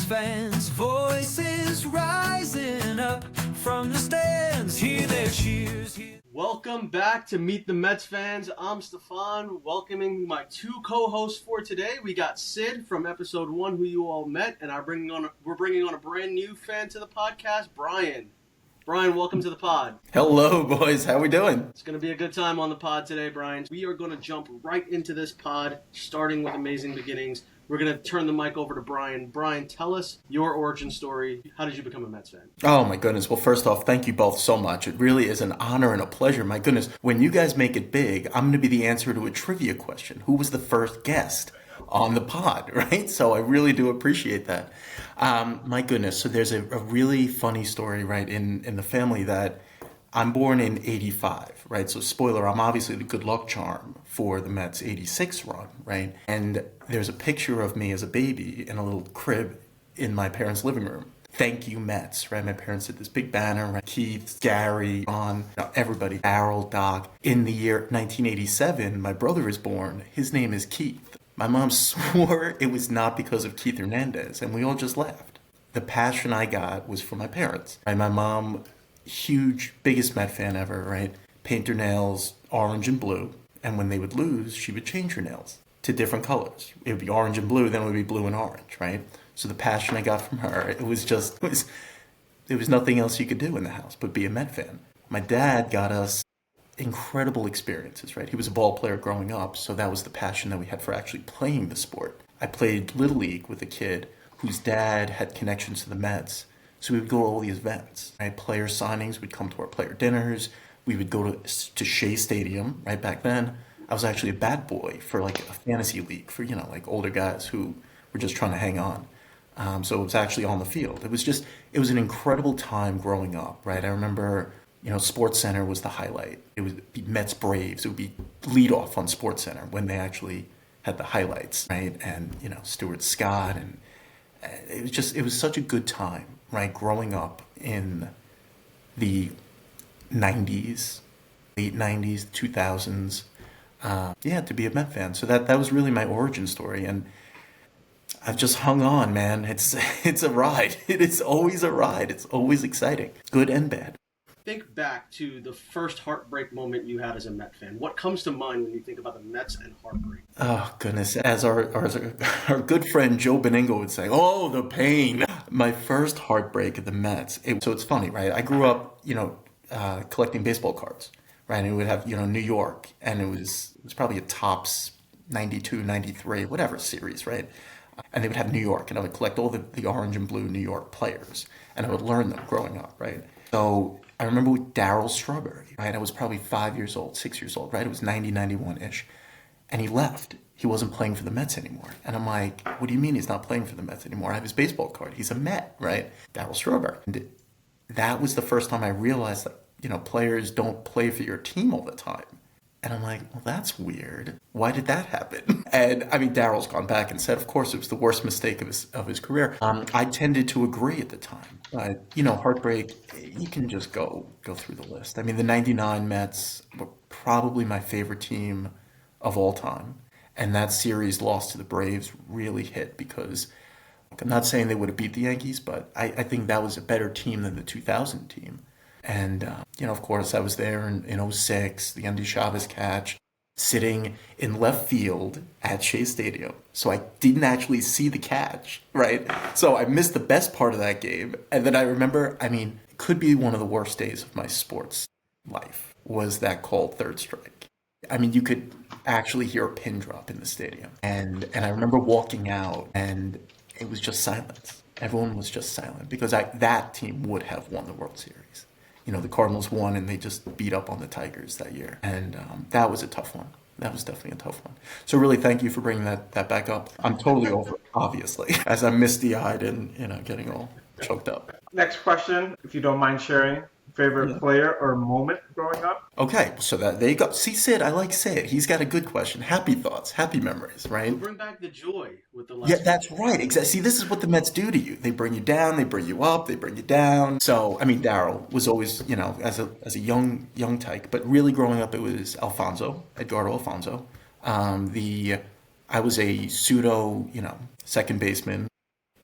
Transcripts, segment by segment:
Mets fans, voices rising up from the stands. Hear their cheers. Welcome back to Meet the Mets fans. I'm Stefan, welcoming my two co-hosts for today. We got Sid from episode 1, who you all met, and we're bringing on a brand new fan to the podcast, Brian. Brian, welcome to the pod. Hello, boys. How we doing? It's going to be a good time on the pod today, Brian. We are going to jump right into this pod, starting with Amazing Beginnings. We're going to turn the mic over to Brian. Brian, tell us your origin story. How did you become a Mets fan? Oh, my goodness. Well, first off, thank you both so much. It really is an honor and a pleasure. My goodness, when you guys make it big, I'm going to be the answer to a trivia question. Who was the first guest on the pod, right? So I really do appreciate that. My goodness. So there's a really funny story, right, in the family that I'm born in 85, right? So spoiler, I'm obviously the good luck charm for the Mets 86 run, right? And there's a picture of me as a baby in a little crib in my parents' living room. Thank you, Mets, right? My parents did this big banner, right? Keith, Gary, Ron, everybody, Darryl, Doc. In the year 1987, my brother is born. His name is Keith. My mom swore it was not because of Keith Hernandez, and we all just laughed. The passion I got was from my parents. Right? My mom, huge, biggest Met fan ever, right? Paint her nails orange and blue, and when they would lose, she would change her nails to different colors. It would be orange and blue, then it would be blue and orange, right? So the passion I got from her, there was nothing else you could do in the house but be a Met fan. My dad got us incredible experiences, right? He was a ball player growing up, so that was the passion that we had for actually playing the sport. I played Little League with a kid whose dad had connections to the Mets, so we would go to all these events, right? Player signings, we'd come to our player dinners, we would go to Shea Stadium, right? Back then, I was actually a bat boy for like a fantasy league for, like older guys who were just trying to hang on. So it was actually on the field. It was an incredible time growing up, right? I remember, Sports Center was the highlight. It would be Mets Braves. It would be lead off on Sports Center when they actually had the highlights, right? And, Stuart Scott. And it was such a good time, right? Growing up in the 90s, late 90s, 2000s. To be a Met fan. So that was really my origin story. And I've just hung on, man. It's a ride. It is always a ride. It's always exciting, good and bad. Think back to the first heartbreak moment you had as a Met fan. What comes to mind when you think about the Mets and heartbreak? Oh, goodness. As our good friend Joe Beningo would say, oh, the pain. My first heartbreak at the Mets. So it's funny, right? I grew up, collecting baseball cards, right? And it would have, New York, and it was probably a Topps 92, 93, whatever series, right? And they would have New York, and I would collect all the orange and blue New York players, and I would learn them growing up, right? So I remember with Darryl Strawberry, right? I was probably 5 years old, 6 years old, right? It was 90, 91-ish. And he left. He wasn't playing for the Mets anymore. And I'm like, what do you mean he's not playing for the Mets anymore? I have his baseball card. He's a Met, right? Darryl Strawberry. And that was the first time I realized that, players don't play for your team all the time. And I'm like, well, that's weird. Why did that happen? And I mean, Darryl's gone back and said, of course, it was the worst mistake of his career. I tended to agree at the time. But, heartbreak, you can just go through the list. I mean, the 99 Mets were probably my favorite team of all time. And that series loss to the Braves really hit because I'm not saying they would have beat the Yankees, but I think that was a better team than the 2000 team. And, of course, I was there in 06, the Andy Chavez catch, sitting in left field at Shea Stadium. So I didn't actually see the catch, right? So I missed the best part of that game. And then I remember, it could be one of the worst days of my sports life was that called third strike. You could actually hear a pin drop in the stadium. And I remember walking out, and it was just silence. Everyone was just silent because that team would have won the World Series. The Cardinals won, and they just beat up on the Tigers that year. And that was a tough one. That was definitely a tough one. So really, thank you for bringing that back up. I'm totally over it, obviously, as I'm misty-eyed and, getting all choked up. Next question, if you don't mind sharing. Favorite player or moment growing up? Okay, so there you go. See, Sid, I like Sid. He's got a good question. Happy thoughts, happy memories, right? You bring back the joy with the last. Yeah, that's right. Exactly. See, this is what the Mets do to you. They bring you down, they bring you up, they bring you down. So, Darryl was always, as a young tyke, but really growing up, it was Edgardo Alfonso. I was a pseudo, second baseman.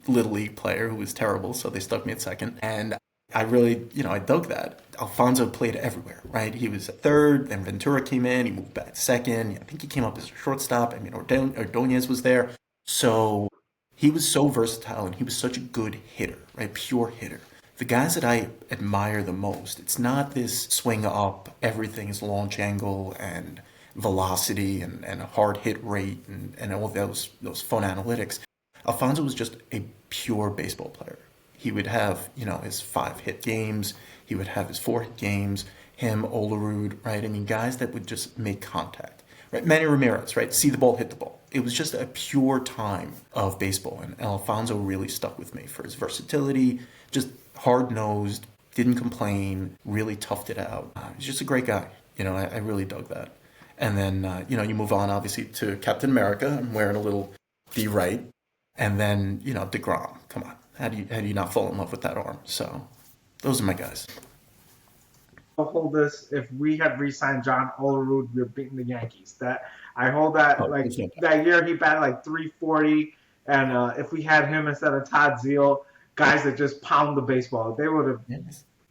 Little League player who was terrible, so they stuck me at second. And I really, I dug that. Alfonso played everywhere, right? He was at third, then Ventura came in, he moved back to second. I think he came up as a shortstop. I mean, Ordonez was there. So he was so versatile and he was such a good hitter, right? Pure hitter. The guys that I admire the most, it's not this swing up, everything is launch angle and velocity and a hard hit rate and all those fun analytics. Alfonso was just a pure baseball player. He would have, his 5-hit games. He would have his 4-hit games. Him, Olerud, right? I mean, guys that would just make contact, right? Manny Ramirez, right? See the ball, hit the ball. It was just a pure time of baseball. And Alfonso really stuck with me for his versatility, just hard-nosed, didn't complain, really toughed it out. He's just a great guy. I really dug that. And then, you move on, obviously, to Captain America. I'm wearing a little D right. And then, DeGrom. Come on. How do you not fall in love with that arm? So those are my guys. I'll hold this. If we had re-signed John Olerud, we're beating the Yankees. I hold that. That year he batted like 340, and if we had him instead of Todd Zeal, guys that just pound the baseball, they would have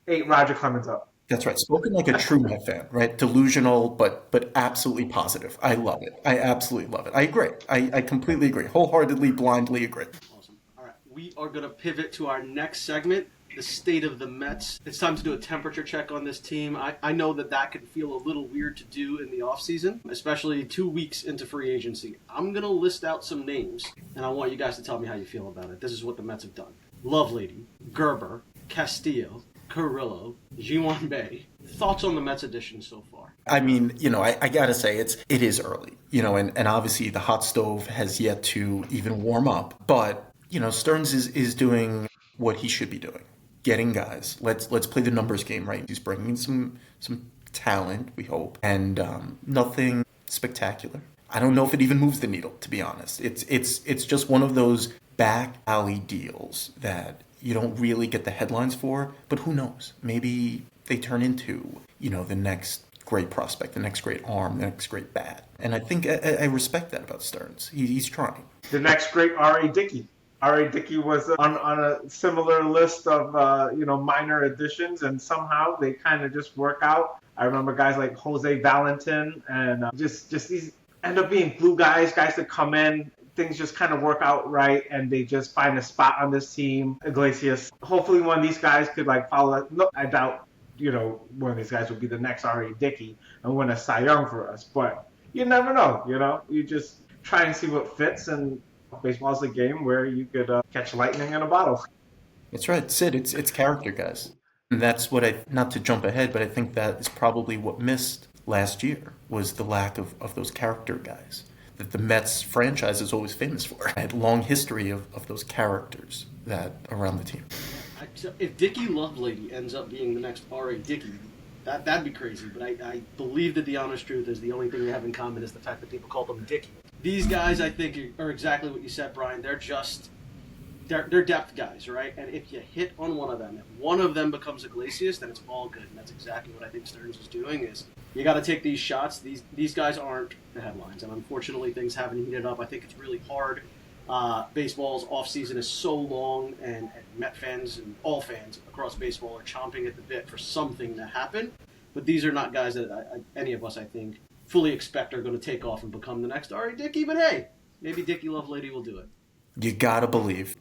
ate Roger Clemens up. That's right. Spoken like a true Met fan, right? Delusional, but absolutely positive. I love it. I absolutely love it. I agree. I completely agree. Wholeheartedly, blindly agree. Awesome. All right. We are going to pivot to our next segment, the state of the Mets. It's time to do a temperature check on this team. I know that can feel a little weird to do in the offseason, especially 2 weeks into free agency. I'm going to list out some names, and I want you guys to tell me how you feel about it. This is what the Mets have done. Lovelady, Gerber, Castillo, Carrillo, Ji-Hwan Bae. Thoughts on the Mets edition so far? I mean, I gotta say it is early, and obviously the hot stove has yet to even warm up. But Stearns is doing what he should be doing, getting guys. Let's play the numbers game, right? He's bringing some talent, we hope, and nothing spectacular. I don't know if it even moves the needle, to be honest. It's just one of those back alley deals that you don't really get the headlines for, but who knows? Maybe they turn into, the next great prospect, the next great arm, the next great bat. And I think I respect that about Stearns. He's trying. The next great R.A. Dickey. R.A. Dickey was on a similar list of, minor additions, and somehow they kind of just work out. I remember guys like Jose Valentin and just these end up being glue guys that come in. Things just kind of work out right, and they just find a spot on this team. Iglesias. Hopefully one of these guys could follow that. No, I doubt, one of these guys would be the next R.A. Dickey and win a Cy Young for us. But you never know, You just try and see what fits, and baseball is a game where you could catch lightning in a bottle. That's right, Sid. It's character, guys. And that's what not to jump ahead, but I think that is probably what missed last year was the lack of those character guys that the Mets franchise is always famous for. I had a long history of those characters that around the team. If Dickey Lovelady ends up being the next R.A. Dickey, that'd be crazy. But I believe that the honest truth is the only thing they have in common is the fact that people call them Dickey. These guys, I think, are exactly what you said, Brian. They're depth guys, right? And if you hit on one of them, if one of them becomes Iglesias, then it's all good. And that's exactly what I think Stearns is doing is you got to take these shots. These guys aren't the headlines. And unfortunately, things haven't heated up. I think it's really hard. Baseball's offseason is so long, and Met fans and all fans across baseball are chomping at the bit for something to happen. But these are not guys that any of us, I think, fully expect are going to take off and become the next R.A. Dickey. But hey, maybe Dickey Lovelady will do it. You got to believe.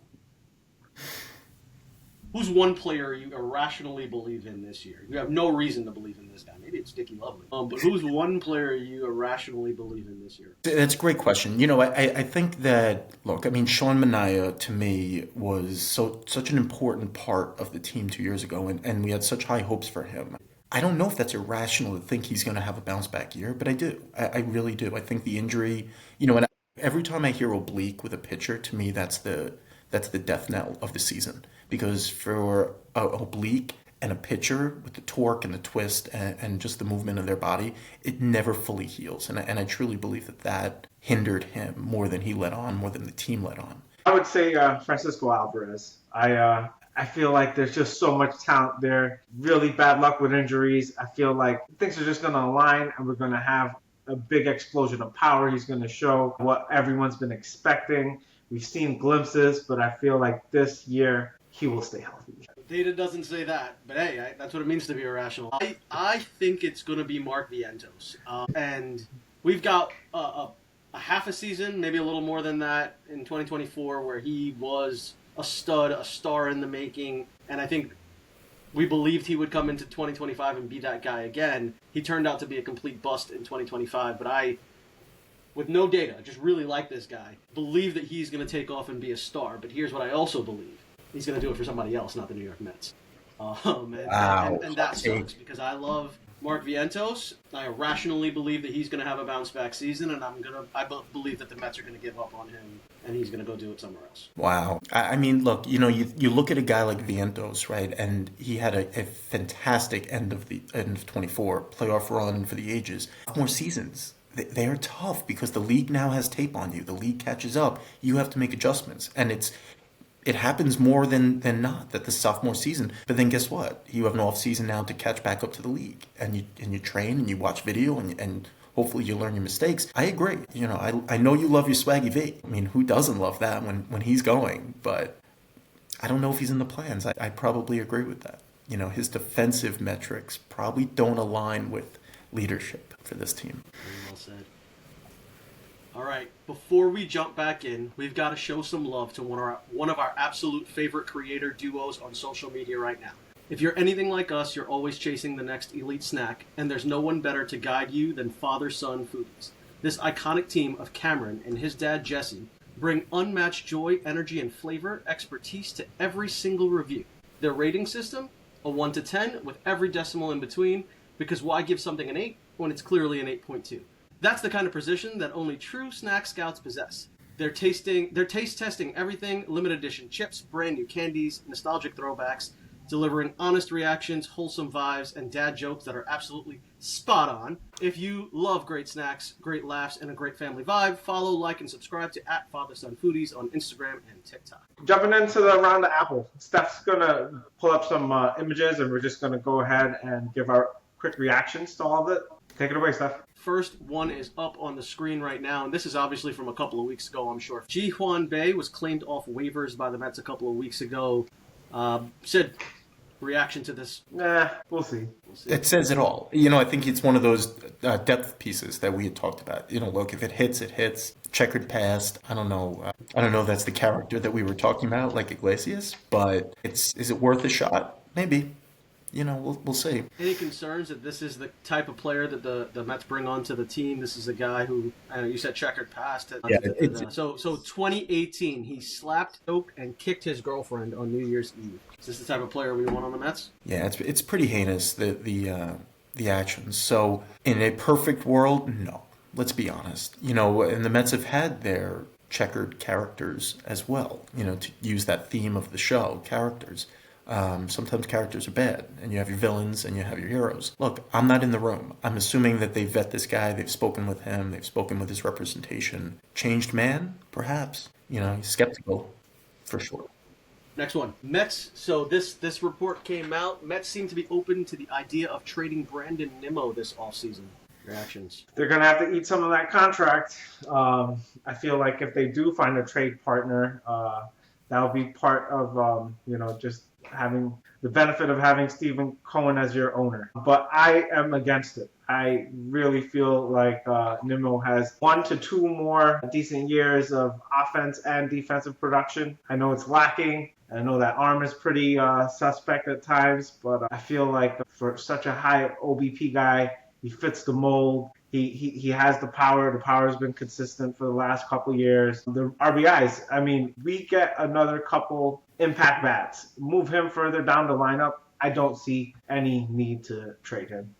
Who's one player you irrationally believe in this year? You have no reason to believe in this guy. Maybe it's Dickey Lovelady. But who's one player you irrationally believe in this year? That's a great question. I think that, look, Sean Manaea to me was such an important part of the team 2 years ago, and we had such high hopes for him. I don't know if that's irrational to think he's going to have a bounce back year, but I do. I really do. I think the injury, and every time I hear oblique with a pitcher, to me that's the death knell of the season. Because for an oblique and a pitcher with the torque and the twist and just the movement of their body, it never fully heals. And I truly believe that hindered him more than he let on, more than the team let on. I would say Francisco Alvarez. I feel like there's just so much talent there. Really bad luck with injuries. I feel like things are just going to align, and we're going to have a big explosion of power. He's going to show what everyone's been expecting. We've seen glimpses, but I feel like this year he will stay healthy. Data doesn't say that, but hey, that's what it means to be irrational. I think it's going to be Mark Vientos. And we've got a half a season, maybe a little more than that, in 2024 where he was a stud, a star in the making. And I think we believed he would come into 2025 and be that guy again. He turned out to be a complete bust in 2025, but I, with no data, just really like this guy, believe that he's going to take off and be a star. But here's what I also believe. He's going to do it for somebody else, not the New York Mets. And that sucks because I love Mark Vientos. I irrationally believe that he's going to have a bounce back season, and I believe that the Mets are going to give up on him, and he's going to go do it somewhere else. Wow. I mean, look, you look at a guy like Vientos, right? And he had a fantastic end of 24 playoff run for the ages. More seasons. They are tough because the league now has tape on you. The league catches up. You have to make adjustments, and it happens more than not that the sophomore season. But then guess what? You have an off season now to catch back up to the league, and you train and you watch video and hopefully you learn your mistakes. I agree. I know you love your Swaggy V. I mean, who doesn't love that when he's going? But I don't know if he's in the plans. I probably agree with that. His defensive metrics probably don't align with leadership for this team. Very well said. All right, before we jump back in, we've got to show some love to one of our absolute favorite creator duos on social media right now. If you're anything like us, you're always chasing the next elite snack, and there's no one better to guide you than father-son foodies. This iconic team of Cameron and his dad Jesse bring unmatched joy, energy, and flavor expertise to every single review. Their rating system, a 1 to 10 with every decimal in between, because why give something an 8 when it's clearly an 8.2? That's the kind of precision that only true snack scouts possess. They're taste testing everything, limited edition chips, brand new candies, nostalgic throwbacks, delivering honest reactions, wholesome vibes, and dad jokes that are absolutely spot on. If you love great snacks, great laughs, and a great family vibe, follow, like, and subscribe to @FatherSonFoodies on Instagram and TikTok. Jumping into the Around the Apple, Steph's going to pull up some images, and we're just going to go ahead and give our quick reactions to all of it. Take it away, Steph. First one is up on the screen right now, and this is obviously from a couple of weeks ago, I'm sure. Ji-Hwan Bae was claimed off waivers by the Mets a couple of weeks ago. Sid, reaction to this? Nah, we'll see. It says it all. I think it's one of those depth pieces that we had talked about. Look, if it hits, it hits. Checkered past. I don't know. I don't know if that's the character that we were talking about, like Iglesias, but is it worth a shot? Maybe. We'll see. Any concerns that this is the type of player that the Mets bring onto the team? This is a guy who, you said checkered past. So 2018, he slapped, choked, and kicked his girlfriend on New Year's Eve. Is this the type of player we want on the Mets? Yeah, it's pretty heinous, the actions. So in a perfect world, no. Let's be honest. And the Mets have had their checkered characters as well, to use that theme of the show, characters. Sometimes characters are bad, and you have your villains and you have your heroes. Look, I'm not in the room. I'm assuming that they vet this guy, they've spoken with him, they've spoken with his representation. Changed man? Perhaps. He's skeptical, for sure. Next one. Mets. So this report came out. Mets seem to be open to the idea of trading Brandon Nimmo this offseason. Reactions? They're going to have to eat some of that contract. I feel like if they do find a trade partner, that'll be part of, just having the benefit of having Stephen Cohen as your owner. But I am against it. I really feel like Nimmo has 1 to 2 more decent years of offense and defensive production. I know it's lacking. I know that arm is pretty suspect at times, but I feel like for such a high OBP guy, he fits the mold. He has the power. The power has been consistent for the last couple years. The RBIs, we get another couple impact bats. Move him further down the lineup. I don't see any need to trade him.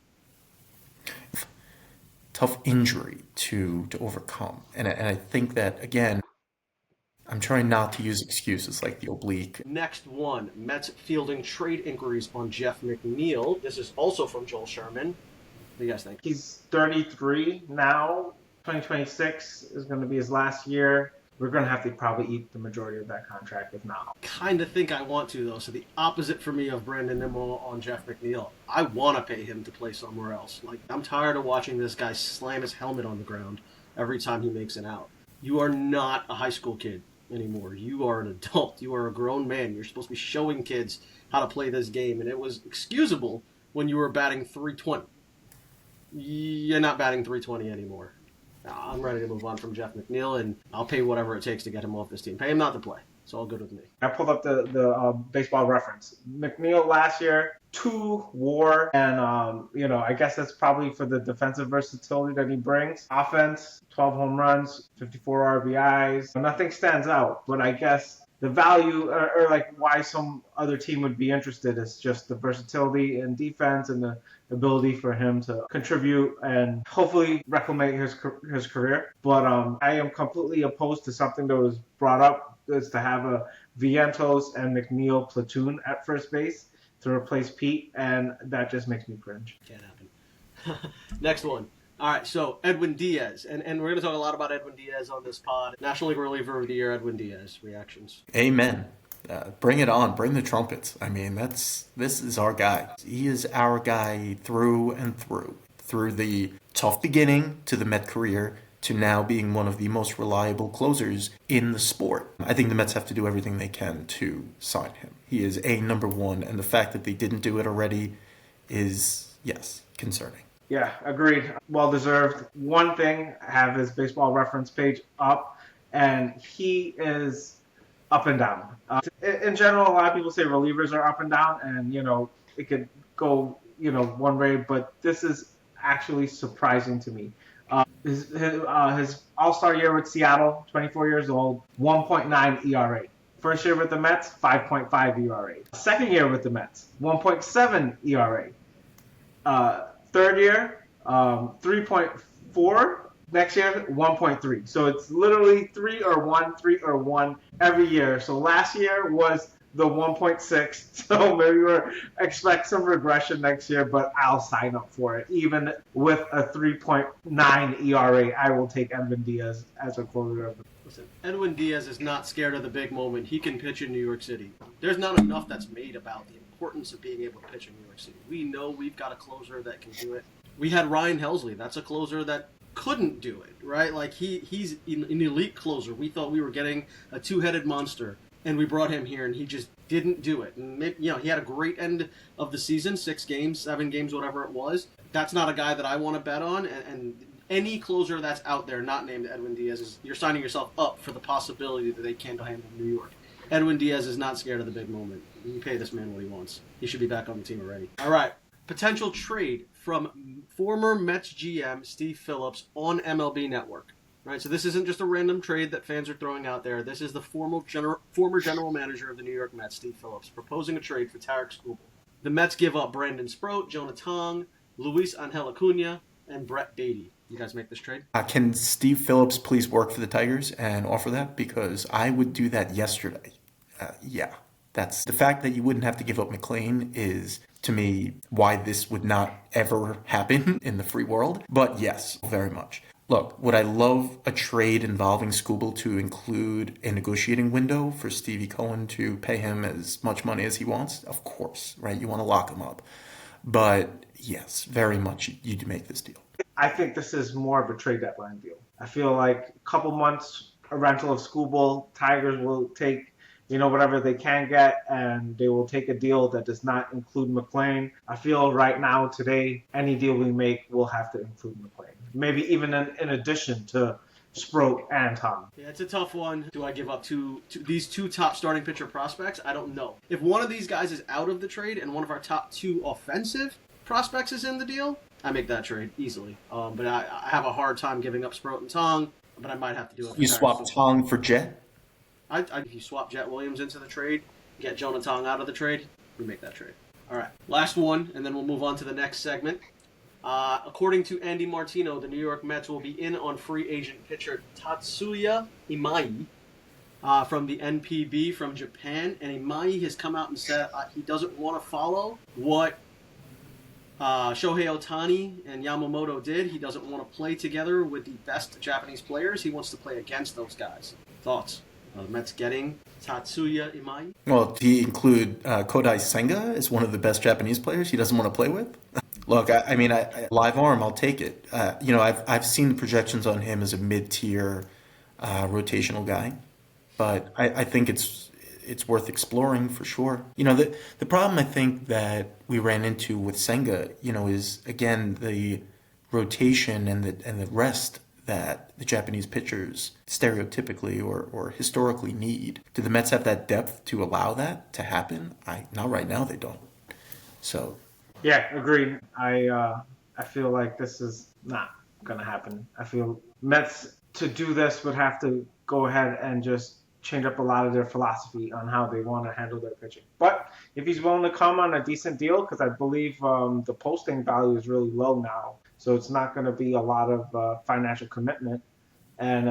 Tough injury to overcome. And I think that, again, I'm trying not to use excuses like the oblique. Next one, Mets fielding trade inquiries on Jeff McNeil. This is also from Joel Sherman. What do you guys think? He's 33 now. 2026 is going to be his last year. We're going to have to probably eat the majority of that contract, if not. Kind of think I want to, though. So the opposite for me of Brandon Nimmo on Jeff McNeil. I want to pay him to play somewhere else. I'm tired of watching this guy slam his helmet on the ground every time he makes an out. You are not a high school kid. anymore. You are an adult. You are a grown man. You're supposed to be showing kids how to play this game, and it was excusable when you were batting 320. You're not batting 320 anymore. I'm ready to move on from Jeff McNeil, and I'll pay whatever it takes to get him off this team. Pay him not to play. It's all good with me. I pulled up the baseball reference. McNeil last year, 2 WAR, and I guess that's probably for the defensive versatility that he brings. Offense, 12 home runs, 54 RBIs. Nothing stands out, but I guess the value or like why some other team would be interested is just the versatility in defense and the ability for him to contribute and hopefully reclaim his career. But I am completely opposed to something that was brought up, is to have a Vientos and McNeil platoon at first base to replace Pete, and that just makes me cringe. Can't happen. Next one. All right, so Edwin Diaz, and we're going to talk a lot about Edwin Diaz on this pod. National League Reliever of the Year, Edwin Diaz. Reactions? Amen. Bring it on. Bring the trumpets. I mean, this is our guy. He is our guy through and through. Through the tough beginning to the Met career to now being one of the most reliable closers in the sport. I think the Mets have to do everything they can to sign him. He is number one, and the fact that they didn't do it already is, yes, concerning. Yeah, agreed. Well deserved. One thing, I have his baseball reference page up, and he is up and down. In general, a lot of people say relievers are up and down, and it could go one way, but this is actually surprising to me. His All-Star year with Seattle, 24 years old, 1.9 ERA. First year with the Mets, 5.5 ERA. Second year with the Mets, 1.7 ERA. Third year, 3.4. Next year, 1.3. So it's literally 3 or 1 every year. So last year was the 1.6. So maybe we'll expect some regression next year, but I'll sign up for it. Even with a 3.9 ERA, I will take Edwin Diaz as a closer. Listen, Edwin Diaz is not scared of the big moment. He can pitch in New York City. There's not enough that's made about the importance of being able to pitch in New York City. We know we've got a closer that can do it. We had Ryan Helsley. That's a closer that couldn't do it, right? Like he's an elite closer. We thought we were getting a two-headed monster, and we brought him here, and he just didn't do it. And maybe, he had a great end of the season, 6 games, 7 games, whatever it was. That's not a guy that I want to bet on, and any closer that's out there not named Edwin Diaz, you're signing yourself up for the possibility that they can't handle New York. Edwin Diaz is not scared of the big moment. You pay this man what he wants. He should be back on the team already. All right. Potential trade from former Mets GM Steve Phillips on MLB Network. Right, so this isn't just a random trade that fans are throwing out there. This is the former general manager of the New York Mets, Steve Phillips, proposing a trade for Tarek Skubal. The Mets give up Brandon Sproat, Jonah Tong, Luis Angel Acuna, and Brett Beatty. You guys make this trade? Can Steve Phillips please work for the Tigers and offer that? Because I would do that yesterday. That's the fact that you wouldn't have to give up McLean is, to me, why this would not ever happen in the free world. But yes, very much. Look, would I love a trade involving Skubal to include a negotiating window for Stevie Cohen to pay him as much money as he wants? Of course, right? You want to lock him up. But yes, very much you'd make this deal. I think this is more of a trade deadline deal. I feel like a couple months, a rental of Skubal, Tigers will take whatever they can get, and they will take a deal that does not include McLean. I feel right now, today, any deal we make will have to include McLean. Maybe even in addition to Sproat and Tom. Yeah, it's a tough one. Do I give up these 2 top starting pitcher prospects? I don't know. If one of these guys is out of the trade and one of our top 2 offensive prospects is in the deal, I make that trade easily. But I have a hard time giving up Sproat and Tong, but I might have to do it. You swap Tong for Jet? If you swap Jet Williams into the trade, get Jonah Tong out of the trade, we make that trade. All right, last one, and then we'll move on to the next segment. According to Andy Martino, the New York Mets will be in on free agent pitcher Tatsuya Imai from the NPB from Japan. And Imai has come out and said he doesn't want to follow what Shohei Ohtani and Yamamoto did. He doesn't want to play together with the best Japanese players. He wants to play against those guys. Thoughts? The Mets getting Tatsuya Imai? Well, do you include Kodai Senga as one of the best Japanese players he doesn't want to play with? Look, I mean, live arm, I'll take it. I've seen the projections on him as a mid-tier rotational guy. but I think it's worth exploring for sure. The problem I think that we ran into with Senga, is again the rotation and the rest that the Japanese pitchers stereotypically or historically need. Do the Mets have that depth to allow that to happen? Not right now, they don't. So Yeah, agreed. I feel like this is not gonna happen. I feel Mets to do this would have to go ahead and just change up a lot of their philosophy on how they want to handle their pitching. But if he's willing to come on a decent deal, because I believe the posting value is really low now, so it's not going to be a lot of financial commitment. And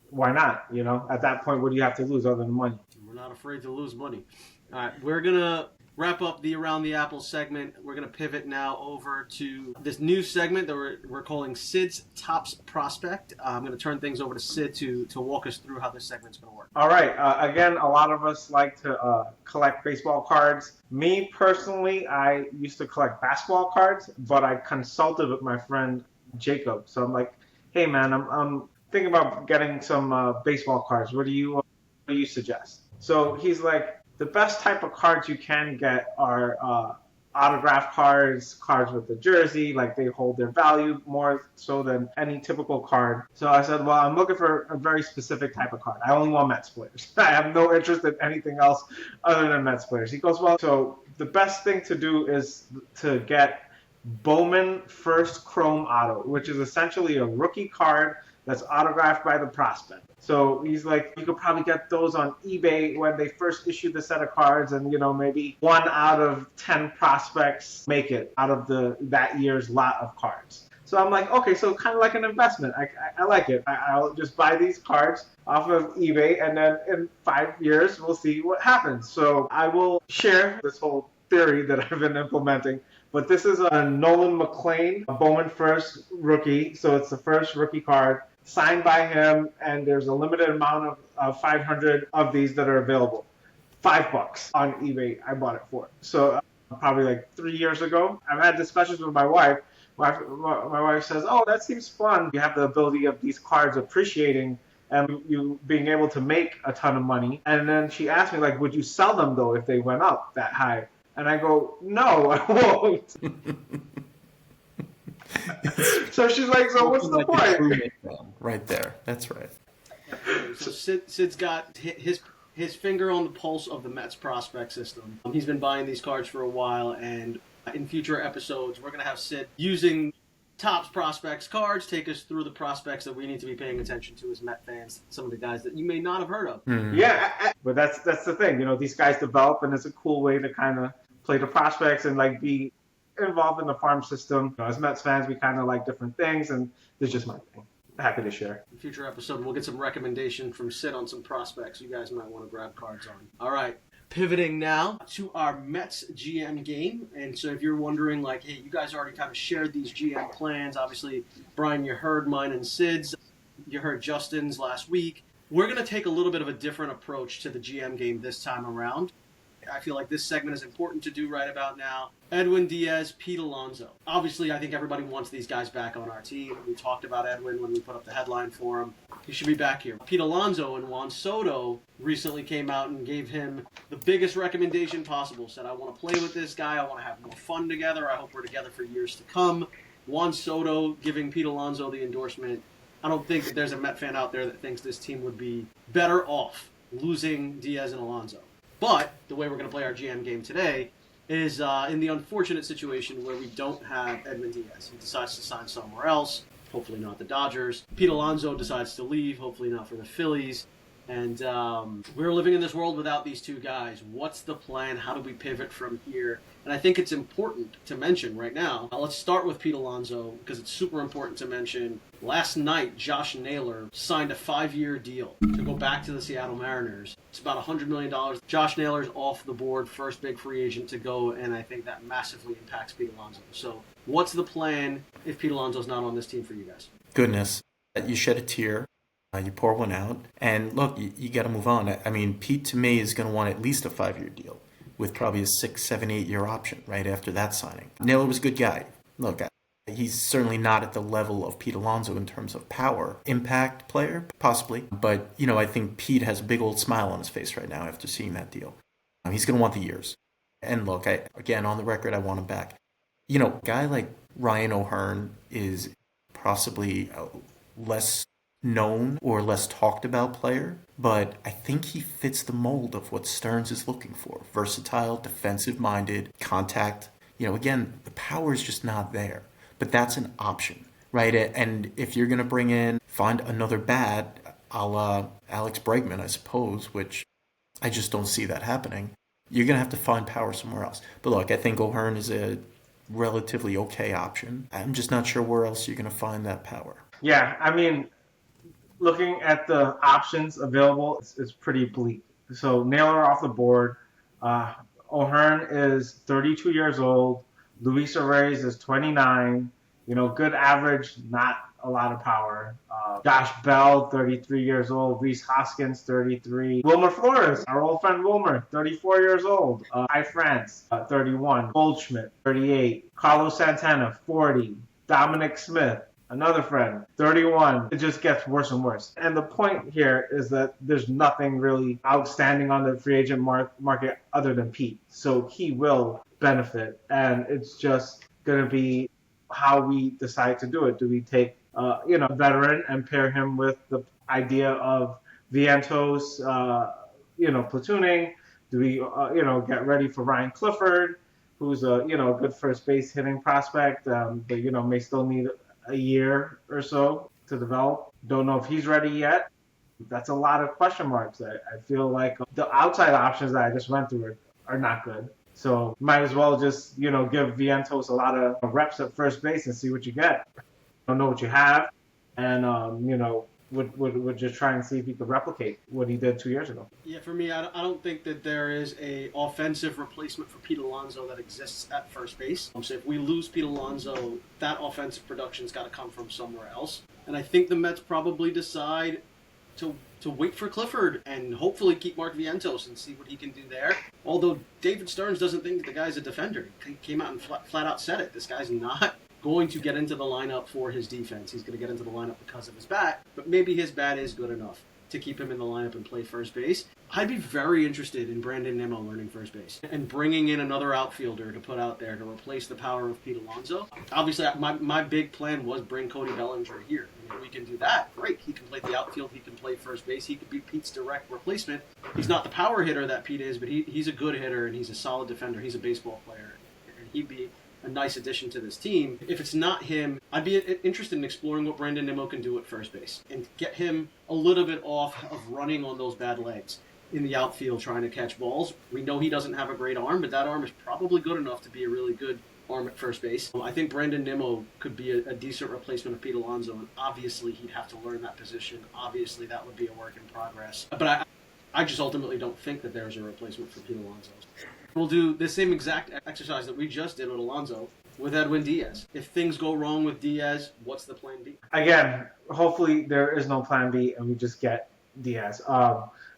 why not? At that point, what do you have to lose other than money? We're not afraid to lose money. All right, we're going to wrap up the Around the Apple segment. We're going to pivot now over to this new segment that we're calling Sid's Tops Prospect. I'm going to turn things over to Sid to walk us through how this segment's going to work. All right. Again, a lot of us like to collect baseball cards. Me, personally, I used to collect basketball cards, but I consulted with my friend Jacob. So I'm like, hey, man, I'm thinking about getting some baseball cards. What do you suggest? So he's like, the best type of cards you can get are autograph cards with the jersey, like they hold their value more so than any typical card. So I said, well, I'm looking for a very specific type of card. I only want Mets players. I have no interest in anything else other than Mets players. He goes, well, so the best thing to do is to get Bowman First Chrome Auto, which is essentially a rookie card that's autographed by the prospect. So he's like, you could probably get those on eBay when they first issue the set of cards, and maybe 1 out of 10 prospects make it out of that year's lot of cards. So I'm like, okay, so kind of like an investment. I like it. I'll just buy these cards off of eBay, and then in 5 years we'll see what happens. So I will share this whole theory that I've been implementing. But this is a Nolan McLean, a Bowman First rookie. So it's the first rookie card signed by him, and there's a limited amount of 500 of these that are available. $5 on eBay, I bought it for. So probably like 3 years ago, I've had discussions with my wife. My wife says, oh, that seems fun. You have the ability of these cards appreciating and you being able to make a ton of money. And then she asked me, like, would you sell them, though, if they went up that high? And I go, no, I won't. So she's like, so what's the point? Right there. That's right. So Sid's got his finger on the pulse of the Mets prospect system. He's been buying these cards for a while, and in future episodes, we're going to have Sid using Topps Prospects cards take us through the prospects that we need to be paying attention to as Met fans, some of the guys that you may not have heard of. Mm. Yeah, but that's the thing. These guys develop, and it's a cool way to kind of play the prospects and like be involved in the farm system. As Mets fans, we kind of like different things, and this is just my thing. Happy to share. In future episode, we'll get some recommendation from Sid on some prospects you guys might want to grab cards on. All right. Pivoting now to our Mets GM game. And so if you're wondering, like, hey, you guys already kind of shared these GM plans. Obviously, Brian, you heard mine and Sid's. You heard Justin's last week. We're going to take a little bit of a different approach to the GM game this time around. I feel like this segment is important to do right about now. Edwin, Diaz, Pete Alonso. Obviously, I think everybody wants these guys back on our team. We talked about Edwin when we put up the headline for him. He should be back here. Pete Alonso and Juan Soto recently came out and gave him the biggest recommendation possible. Said, I want to play with this guy. I want to have more fun together. I hope we're together for years to come. Juan Soto giving Pete Alonso the endorsement. I don't think that there's a Met fan out there that thinks this team would be better off losing Diaz and Alonso. But the way we're going to play our GM game today is in the unfortunate situation where we don't have Edwin Diaz. He decides to sign somewhere else, hopefully not the Dodgers. Pete Alonso decides to leave, hopefully not for the Phillies. And we're living in this world without these two guys. What's the plan? How do we pivot from here? And I think it's important to mention right now. Let's start with Pete Alonso because it's super important to mention. Last night, Josh Naylor signed a 5-year deal to go back to the Seattle Mariners. It's about $100 million. Josh Naylor's off the board, first big free agent to go, and I think that massively impacts Pete Alonso. So what's the plan if Pete Alonso's not on this team for you guys? Goodness. You shed a tear. You pour one out. And look, you got to move on. I mean, Pete, to me, is going to want at least a 5-year deal with probably a 6, 7, 8-year option right after that signing. Naylor was a good guy. Look, He's certainly not at the level of Pete Alonso in terms of power. Impact player, possibly. But, I think Pete has a big old smile on his face right now after seeing that deal. He's going to want the years. And look, again, on the record, I want him back. A guy like Ryan O'Hearn is possibly a less known or less talked about player, but I think he fits the mold of what Stearns is looking for. Versatile, defensive-minded, contact. Again, the power is just not there. But that's an option, right? And if you're going to find another bat, a la Alex Bregman, I suppose, which I just don't see that happening, you're going to have to find power somewhere else. But look, I think O'Hearn is a relatively okay option. I'm just not sure where else you're going to find that power. Yeah, I mean, looking at the options available, it's pretty bleak. So Naylor off the board. O'Hearn is 32 years old. Luis Arraez is 29. Good average, not a lot of power. Josh Bell, 33 years old. Reese Hoskins, 33. Wilmer Flores, our old friend Wilmer, 34 years old. Ty France, 31. Goldschmidt, 38. Carlos Santana, 40. Dominic Smith, another friend, 31. It just gets worse and worse. And the point here is that there's nothing really outstanding on the free agent market other than Pete. So he will benefit. And it's just going to be how we decide to do it. Do we take a veteran and pair him with the idea of Vientos, platooning? Do we, get ready for Ryan Clifford, who's a, good first base hitting prospect, but, may still need a year or so to develop. Don't know if he's ready yet. That's a lot of question marks. I feel like the outside options that I just went through are not good. So might as well just, give Vientos a lot of reps at first base and see what you get. Don't know what you have. And, would just try and see if he could replicate what he did 2 years ago. Yeah, for me, I don't think that there is a offensive replacement for Pete Alonso that exists at first base. So if we lose Pete Alonso, that offensive production's got to come from somewhere else. And I think the Mets probably decide to wait for Clifford and hopefully keep Mark Vientos and see what he can do there. Although David Stearns doesn't think the guy's a defender. He came out and flat out said it. This guy's not going to get into the lineup for his defense. He's going to get into the lineup because of his bat, but maybe his bat is good enough to keep him in the lineup and play first base. I'd be very interested in Brandon Nimmo learning first base and bringing in another outfielder to put out there to replace the power of Pete Alonso. Obviously, my big plan was bring Cody Bellinger here. And if we can do that, great. He can play the outfield. He can play first base. He could be Pete's direct replacement. He's not the power hitter that Pete is, but he's a good hitter and he's a solid defender. He's a baseball player. And he'd be a nice addition to this team. If it's not him, I'd be interested in exploring what Brandon Nimmo can do at first base and get him a little bit off of running on those bad legs in the outfield trying to catch balls. We know he doesn't have a great arm, but that arm is probably good enough to be a really good arm at first base. I think Brandon Nimmo could be a decent replacement of Pete Alonso, and obviously he'd have to learn that position. Obviously that would be a work in progress. But I just ultimately don't think that there's a replacement for Pete Alonso. We'll do the same exact exercise that we just did with Alonso with Edwin Diaz. If things go wrong with Diaz, what's the plan B? Again, hopefully there is no plan B and we just get Diaz.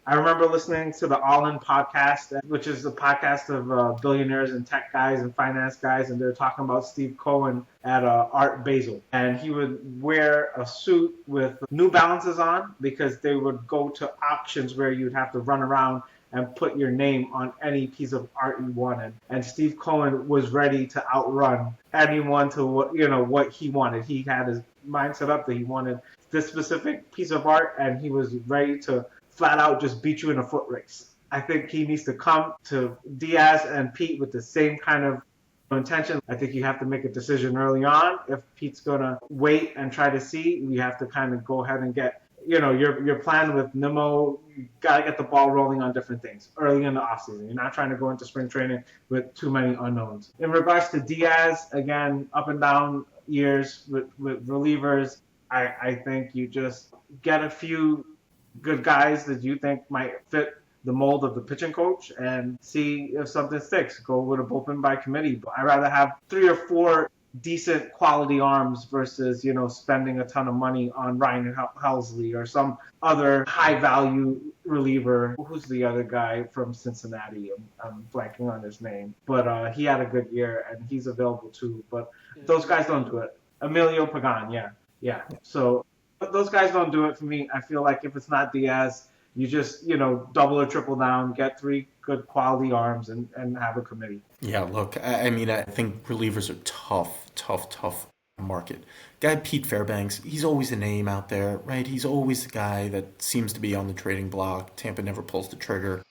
I remember listening to the All In podcast, which is a podcast of billionaires and tech guys and finance guys, and they're talking about Steve Cohen at Art Basel. And he would wear a suit with New Balances on because they would go to auctions where you'd have to run around and put your name on any piece of art you wanted. And Steve Cohen was ready to outrun anyone to what he wanted. He had his mind set up that he wanted this specific piece of art, and he was ready to flat out just beat you in a foot race. I think he needs to come to Diaz and Pete with the same kind of intention. I think you have to make a decision early on. If Pete's going to wait and try to see, we have to kind of go ahead and get, your plan with Nimmo. You got to get the ball rolling on different things early in the offseason. You're not trying to go into spring training with too many unknowns. In regards to Diaz, again, up and down years with relievers, I think you just get a few good guys that you think might fit the mold of the pitching coach and see if something sticks. Go with a bullpen by committee. But I'd rather have 3 or 4 decent quality arms versus, spending a ton of money on Ryan Helsley or some other high value reliever. Who's the other guy from Cincinnati? I'm blanking on his name. But he had a good year and he's available too. But those guys don't do it. Emilio Pagan, yeah. So but those guys don't do it for me. I feel like if it's not Diaz, you just, double or triple down, get three good quality arms and have a committee. Yeah, look, I mean, I think relievers are tough market. Guy Pete Fairbanks, he's always a name out there, right? He's always the guy that seems to be on the trading block. Tampa never pulls the trigger.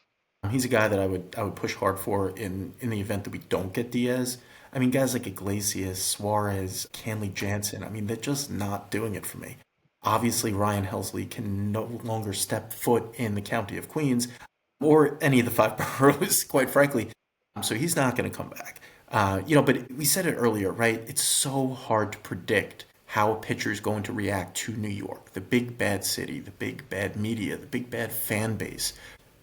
He's a guy that I would push hard for in the event that we don't get Diaz. I mean, guys like Iglesias, Suarez, Canley Jansen, I mean, they're just not doing it for me. Obviously, Ryan Helsley can no longer step foot in the county of Queens or any of the five boroughs, quite frankly. So he's not going to come back. But we said it earlier, right? It's so hard to predict how a pitcher is going to react to New York, the big bad city, the big bad media, the big bad fan base.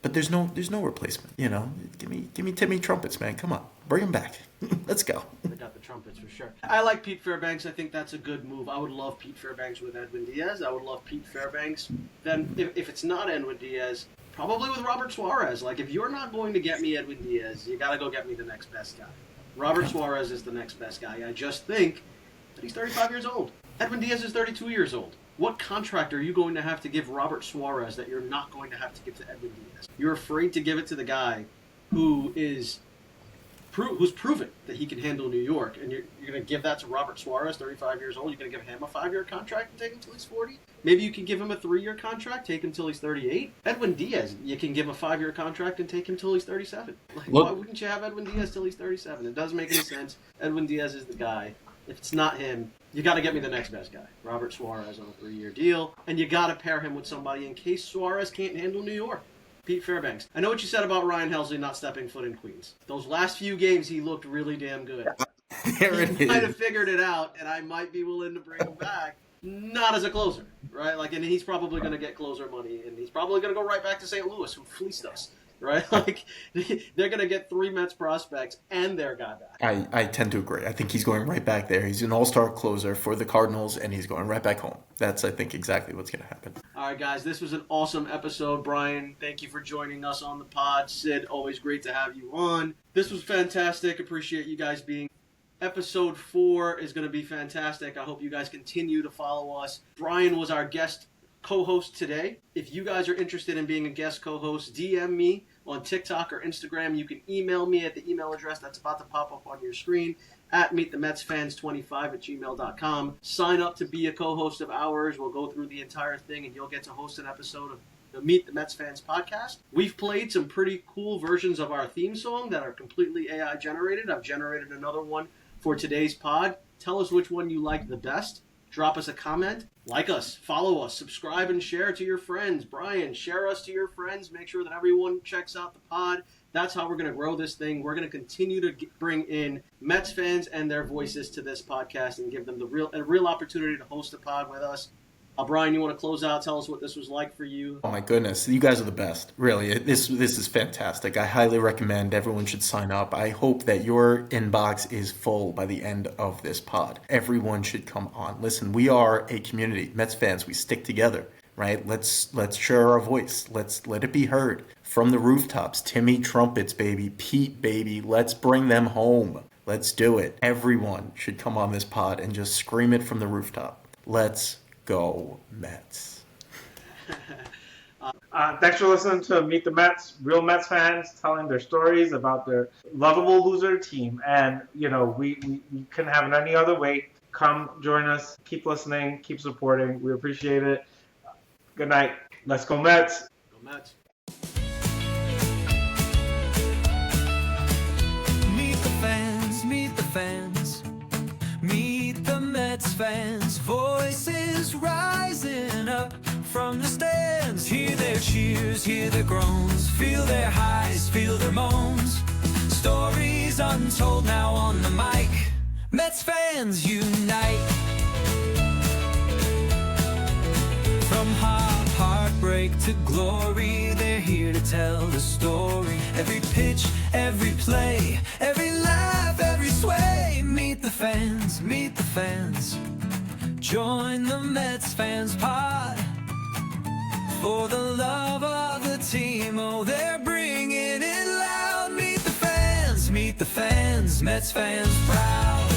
But there's no replacement. Give me Timmy Trumpets, man. Come on, bring him back. Let's go. They got the trumpets for sure. I like Pete Fairbanks. I think that's a good move. I would love Pete Fairbanks with Edwin Diaz. I would love Pete Fairbanks. Then if it's not Edwin Diaz, probably with Robert Suarez. Like, if you're not going to get me Edwin Diaz, you got to go get me the next best guy. Robert Suarez is the next best guy. I just think that he's 35 years old. Edwin Diaz is 32 years old. What contract are you going to have to give Robert Suarez that you're not going to have to give to Edwin Diaz? You're afraid to give it to the guy who's proven that he can handle New York, and you're going to give that to Robert Suarez, 35 years old. You're going to give him a 5-year contract and take him until he's 40? Maybe you can give him a 3-year contract, take him until he's 38. Edwin Diaz, you can give a 5-year contract and take him until he's 37. Why wouldn't you have Edwin Diaz till he's 37? It doesn't make any sense. Edwin Diaz is the guy. If it's not him, you got to get me the next best guy, Robert Suarez, on a 3-year deal, and you got to pair him with somebody in case Suarez can't handle New York. Pete Fairbanks. I know what you said about Ryan Helsley not stepping foot in Queens. Those last few games, he looked really damn good. He might have figured it out, and I might be willing to bring him back. Not as a closer, right? And he's probably going to get closer money, and he's probably going to go right back to St. Louis, who fleeced us, right? They're going to get 3 Mets prospects and their guy back. I tend to agree. I think he's going right back there. He's an all-star closer for the Cardinals, and he's going right back home. That's, I think, exactly what's going to happen. All right, guys, this was an awesome episode. Brian, thank you for joining us on the pod. Sid, always great to have you on. This was fantastic. Appreciate you guys being. Episode 4 is going to be fantastic. I hope you guys continue to follow us. Brian was our guest co-host today. If you guys are interested in being a guest co-host, DM me on TikTok or Instagram. You can email me at the email address that's about to pop up on your screen at meetthemetsfans25@gmail.com. Sign up to be a co-host of ours. We'll go through the entire thing and you'll get to host an episode of the Meet the Mets Fans podcast. We've played some pretty cool versions of our theme song that are completely AI generated. I've generated another one for today's pod. Tell us which one you like the best. Drop us a comment. Like us, follow us, subscribe, and share to your friends. Brian, share us to your friends. Make sure that everyone checks out the pod. That's how we're going to grow this thing. We're going to continue to bring in Mets fans and their voices to this podcast and give them a real opportunity to host a pod with us. Brian, you want to close out? Tell us what this was like for you. Oh my goodness, you guys are the best. Really, this is fantastic. I highly recommend everyone should sign up. I hope that your inbox is full by the end of this pod. Everyone should come on. Listen, we are a community. Mets fans, we stick together, right? Let's share our voice. Let it be heard from the rooftops. Timmy Trumpets, baby. Pete, baby. Let's bring them home. Let's do it. Everyone should come on this pod and just scream it from the rooftop. Let's go Mets. Thanks for listening to Meet the Mets, real Mets fans telling their stories about their lovable loser team. And, we couldn't have it any other way. Come join us. Keep listening. Keep supporting. We appreciate it. Good night. Let's go Mets. Go Mets. Meet the fans, meet the fans. Meet the Mets fans, voices rising up from the stands. Hear their cheers, hear their groans, feel their highs, feel their moans. Stories untold now on the mic. Mets fans unite. From heartbreak to glory, they're here to tell the story. Every pitch, every play, every laugh, every sway. Meet the fans, meet the fans. Join the Mets fans pod. For the love of the team, oh, they're bringing it loud. Meet the fans, Mets fans proud.